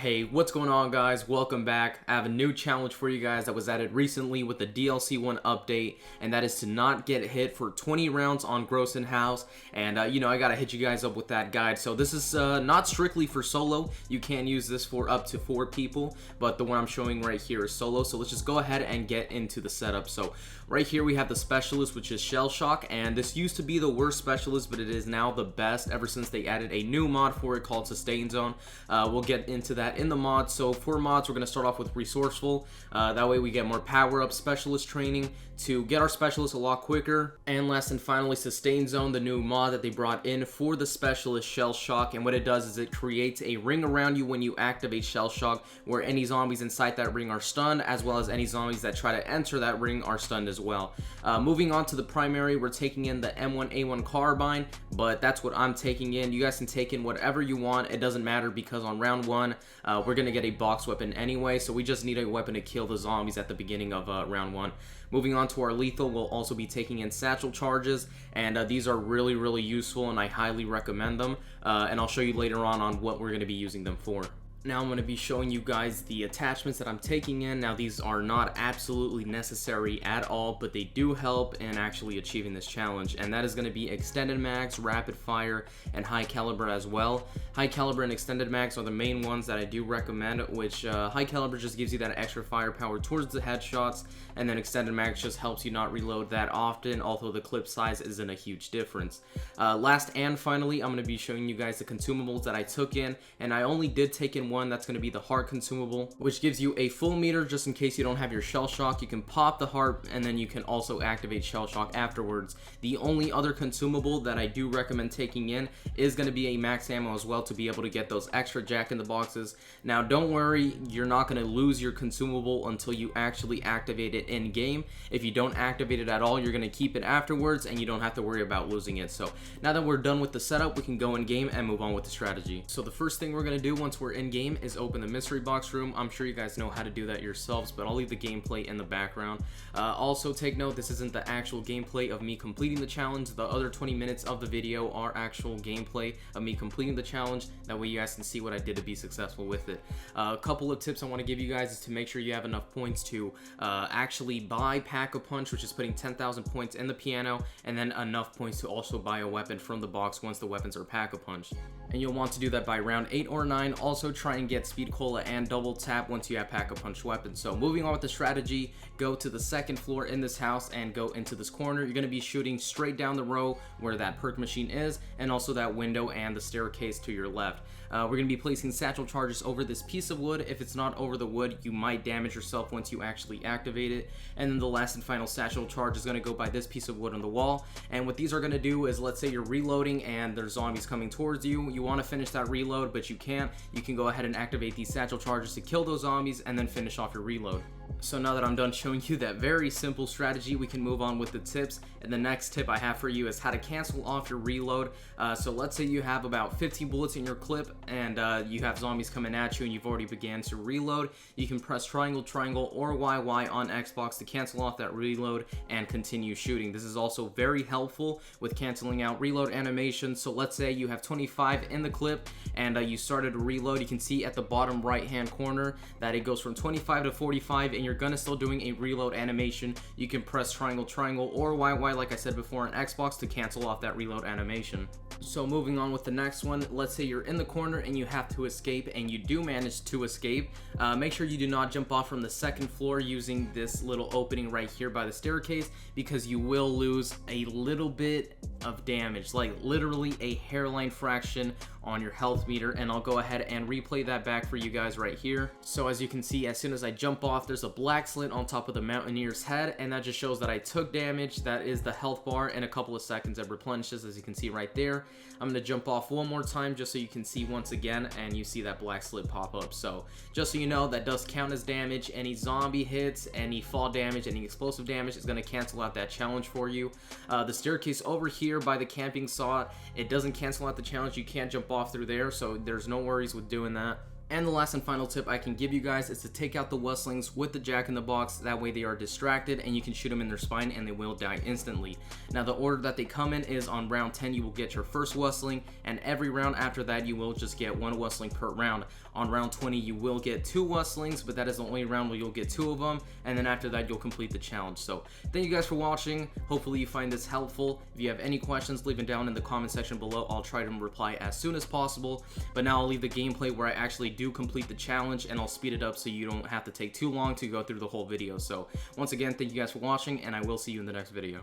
Hey, what's going on, guys? Welcome back. I have a new challenge for you guys that was added recently with the DLC 1 update, and that is to not get hit for 20 rounds on Gross in House. And I gotta hit you guys up with that guide. So this is not strictly for solo. You can use this for up to 4 people, but the one I'm showing right here is solo. So let's just go ahead and get into the setup. So right here we have the specialist, which is Shell Shock, and this used to be the worst specialist, but it is now the best ever since they added a new mod for it called Sustain Zone. We'll get into that in the mod. So for mods, we're going to start off with Resourceful. That way we get more power-up specialist training to get our specialists a lot quicker. And last and finally, Sustain Zone, the new mod that they brought in for the specialist Shell Shock. And what it does is it creates a ring around you when you activate Shell Shock, where any zombies inside that ring are stunned, as well as any zombies that try to enter that ring are stunned as well. Moving on to the primary, we're taking in the M1A1 carbine, but that's what I'm taking in. You guys can take in whatever you want. It doesn't matter, because on round 1, we're going to get a box weapon anyway, so we just need a weapon to kill the zombies at the beginning of round 1. Moving on to our lethal, we'll also be taking in satchel charges, and these are really useful, and I highly recommend them, and I'll show you later on what we're going to be using them for. Now I'm going to be showing you guys the attachments that I'm taking in. Now these are not absolutely necessary at all, but they do help in actually achieving this challenge, and that is going to be extended mags, rapid fire, and high caliber as well. High caliber and extended mags are the main ones that I do recommend, which high caliber just gives you that extra firepower towards the headshots, and then extended mags just helps you not reload that often, although the clip size isn't a huge difference. Last and finally, I'm going to be showing you guys the consumables that I took in, and I only did take in one. That's going to be the heart consumable, which gives you a full meter just in case you don't have your Shell Shock. You can pop the heart, and then you can also activate Shell Shock afterwards. The only other consumable that I do recommend taking in is going to be a max ammo as well, to be able to get those extra jack-in-the-boxes. Now don't worry, you're not going to lose your consumable until you actually activate it in game. If you don't activate it at all, you're going to keep it afterwards, and you don't have to worry about losing it. So now that we're done with the setup, we can go in game and move on with the strategy. So the first thing we're going to do once we're in game is open the mystery box room. I'm sure you guys know how to do that yourselves, but I'll leave the gameplay in the background. Also take note, this isn't the actual gameplay of me completing the challenge. The other 20 minutes of the video are actual gameplay of me completing the challenge. That way you guys can see what I did to be successful with it. A couple of tips I want to give you guys is to make sure you have enough points to actually buy Pack-a-Punch, which is putting 10,000 points in the piano, and then enough points to also buy a weapon from the box once the weapons are Pack-a-Punch. And you'll want to do that by round 8 or 9. Also try and get Speed Cola and Double Tap once you have Pack-a-Punch weapons. So moving on with the strategy, go to the second floor in this house and go into this corner. You're going to be shooting straight down the row where that perk machine is, and also that window and the staircase to your left. We're going to be placing satchel charges over this piece of wood. If it's not over the wood, you might damage yourself once you actually activate it. And then the last and final satchel charge is going to go by this piece of wood on the wall. And what these are going to do is, let's say you're reloading and there's zombies coming towards you. You want to finish that reload, but you can't. You can go ahead and activate these satchel charges to kill those zombies and then finish off your reload. So now that I'm done showing you that very simple strategy, we can move on with the tips. And the next tip I have for you is how to cancel off your reload. So let's say you have about 15 bullets in your clip, and you have zombies coming at you and you've already began to reload. You can press triangle or YY on Xbox to cancel off that reload and continue shooting. This is also very helpful with canceling out reload animations. So let's say you have 25 in the clip and you started to reload. You can see at the bottom right hand corner that it goes from 25 to 45, and you're gonna still doing a reload animation. You can press triangle or YY, like I said before, on Xbox to cancel off that reload animation. So moving on with the next one, let's say you're in the corner and you have to escape, and you do manage to escape. Make sure you do not jump off from the second floor using this little opening right here by the staircase, because you will lose a little bit of damage, like literally a hairline fraction on your health meter, and I'll go ahead and replay that back for you guys right here. So as you can see, as soon as I jump off, there's a black slit on top of the Mountaineer's head, and that just shows that I took damage. That is the health bar. In a couple of seconds it replenishes, as you can see right there. I'm going to jump off one more time just so you can see once again, and you see that black slit pop up. So just so you know, that does count as damage. Any zombie hits, any fall damage, any explosive damage is going to cancel out that challenge for you. The staircase over here by the camping saw, it doesn't cancel out the challenge. You can't jump off through there, so there's no worries with doing that. And the last and final tip I can give you guys is to take out the Westlings with the jack-in-the-box. That way they are distracted and you can shoot them in their spine and they will die instantly. Now the order that they come in is on round 10 you will get your first Westling, and every round after that you will just get one Westling per round. On round 20, you will get 2 slings, but that is the only round where you'll get 2 of them, and then after that, you'll complete the challenge. So thank you guys for watching. Hopefully you find this helpful. If you have any questions, leave them down in the comment section below. I'll try to reply as soon as possible. But now I'll leave the gameplay where I actually do complete the challenge, and I'll speed it up so you don't have to take too long to go through the whole video. So once again, thank you guys for watching, and I will see you in the next video.